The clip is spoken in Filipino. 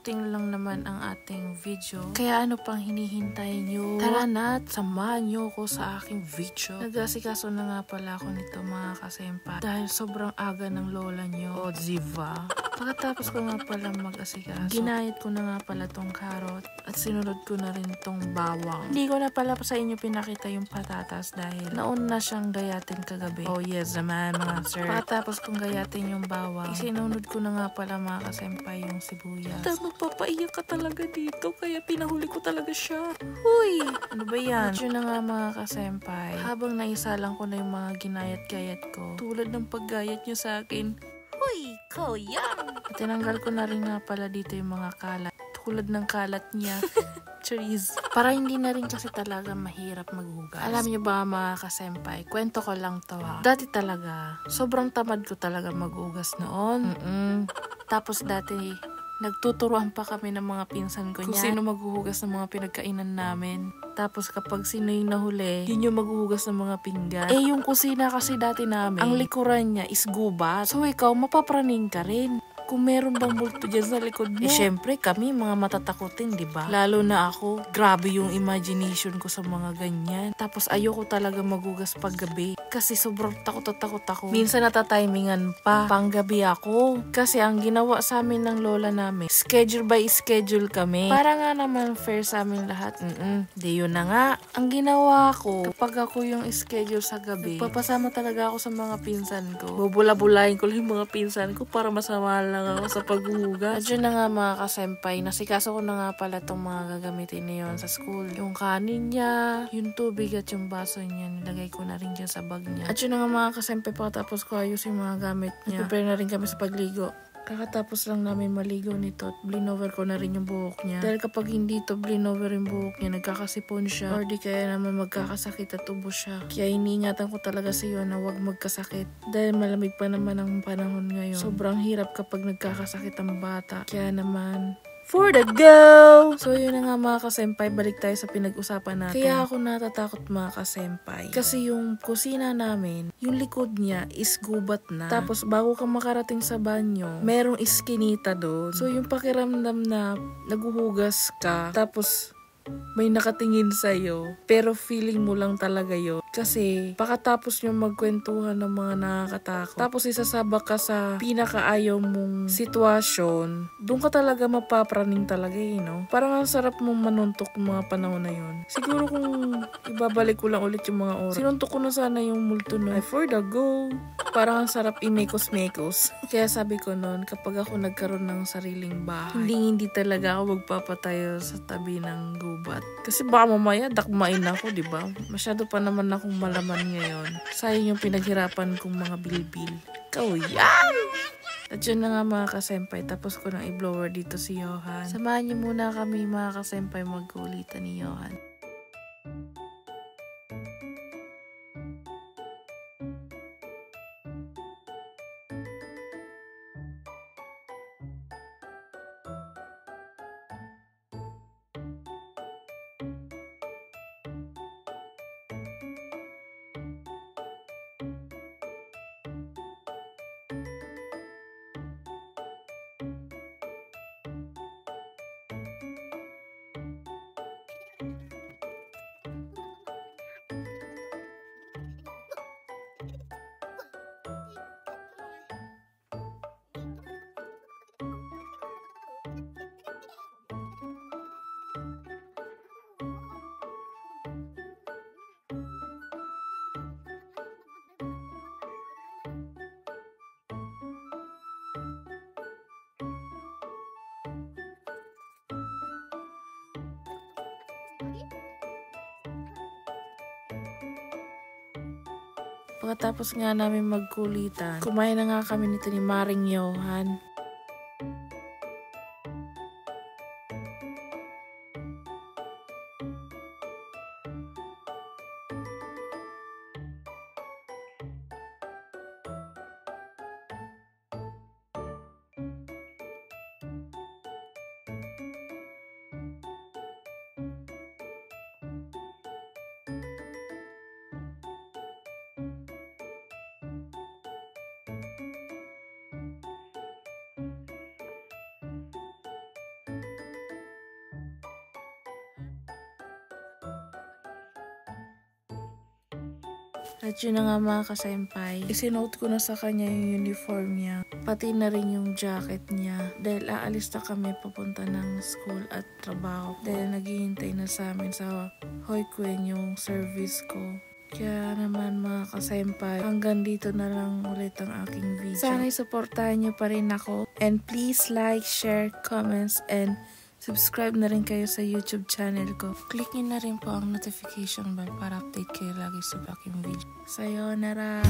shooting lang naman ang ating video. Kaya ano pang hinihintay nyo? Tara na at samahan nyo ko sa aking video. Nag-asikaso na nga pala ako nito mga kasempa. Dahil sobrang aga ng lola nyo. O diva. Pagkatapos ko nga pala mag-asikaso, ginayat ko na nga pala tong carrot at sinunod ko na rin tong bawang. Hindi ko na pala sa inyo pinakita yung patatas dahil nauna na siyang gayatin kagabi. Oh yes naman mga sir. Pagkatapos kong gayatin yung bawang, isinunod ko na nga pala mga kasenpai yung sibuyas. Magpapaiyak ka talaga dito kaya pinahuli ko talaga siya. Huy! Ano ba yan? At yun na nga mga kasenpai, habang naisalang ko na yung mga ginayat-gayat ko, tulad ng paggayat nyo sa akin. Huy! Koyang! At tinanggal ko na rin nga pala dito yung mga kalat. Tulad ng kalat niya. Cheese. Para hindi na rin kasi talaga mahirap maghugas. Alam niyo ba mga kasenpai, kwento ko lang to ha. Dati talaga, sobrang tamad ko talaga maghugas noon. Tapos dati, nagtuturuan pa kami ng mga pinsan ko kung sino maghuhugas ng mga pinagkainan namin. Tapos kapag sino yung nahuli, yun yung maghuhugas ng mga pinggan. Eh yung kusina kasi dati namin, ang likuran niya is gubat. So ikaw, mapapraning ka rin. Kung meron bang multo dyan sa likod mo. Eh syempre kami mga matatakutin, di ba? Lalo na ako, grabe yung imagination ko sa mga ganyan. Tapos ayoko talaga maghugas paggabi. Kasi sobrang takot ako. Minsan natatimingan pa, panggabi ako. Kasi ang ginawa sa amin ng lola namin, schedule by schedule kami. Para nga naman fair sa amin lahat. Di yun na nga. Ang ginawa ko, kapag ako yung schedule sa gabi, papasama talaga ako sa mga pinsan ko. Bubula-bulayin ko lang yung mga pinsan ko para masama lang ako sa paghuhugas. At yun na nga mga kasenpai, nasikaso ko na nga pala itong mga gagamitin niyon sa school. Yung kanin niya, yung tubig at yung baso niya, nilagay ko na rin dyan sa bag niya. At yun na nga mga kasenpai, pagkatapos ko ayos yung mga gamit niya. Prepare na rin kami sa pagligo. Kakatapos lang namin maligo nito at blinover ko na rin yung buhok niya. Dahil kapag hindi to blinover yung buhok niya, nagkakasipon siya. Or di kaya naman magkakasakit at ubo siya. Kaya iniingatan ko talaga sa iyo na huwag magkasakit. Dahil malamig pa naman ang panahon ngayon. Sobrang hirap kapag nagkakasakit ang bata. Kaya naman, for the go! So yun na nga mga kasenpai, balik tayo sa pinag-usapan natin. Kaya ako natatakot mga kasenpai. Kasi yung kusina namin, yung likod niya is gubat na. Tapos bago ka makarating sa banyo, merong iskinita doon. So yung pakiramdam na naguhugas ka, tapos may nakatingin sa'yo, pero feeling mo lang talaga yun. Kasi, pakatapos nyo magkwentuhan ng mga nakakatakot, tapos isasabak ka sa pinakaayaw mong sitwasyon, doon ka talaga mapapraning talaga no? Parang ang sarap mong manuntok ng mga panahon na yun. Siguro kung ibabalik ko lang ulit yung mga oras, sinuntok ko na sana yung multo no. I for the go. Parang ang sarap imekos-mekos. Kaya sabi ko noon, kapag ako nagkaroon ng sariling bahay, hindi talaga ako magpapatayo sa tabi ng gubat. Kasi baka mamaya dakmain ako, di ba? Masyado pa naman akong malaman ngayon. Sayang yung pinaghirapan kong mga bilbil. Yan! At yun na nga mga kasenpai, tapos ko nang i-blower dito si Johan. Samahan niyo muna kami mga kasenpai magkulitan ni Johan. Pagkatapos nga namin magkulitan, kumain na nga kami nito ni Maring Johan. At yun na nga mga kasenpai, isinuot ko na sa kanya yung uniform niya, pati na rin yung jacket niya. Dahil aalis na kami papunta ng school at trabaho. Dahil naghihintay na sa amin sa Hoyqueen yung service ko. Kaya naman mga kasenpai, hanggang dito na lang ulit ang aking video. Sana supportahan niyo pa rin ako. And please like, share, comments, and subscribe na rin kayo sa YouTube channel ko. Click niyo na rin po ang notification bell para update kayo lagi sa aking video. Sayonara!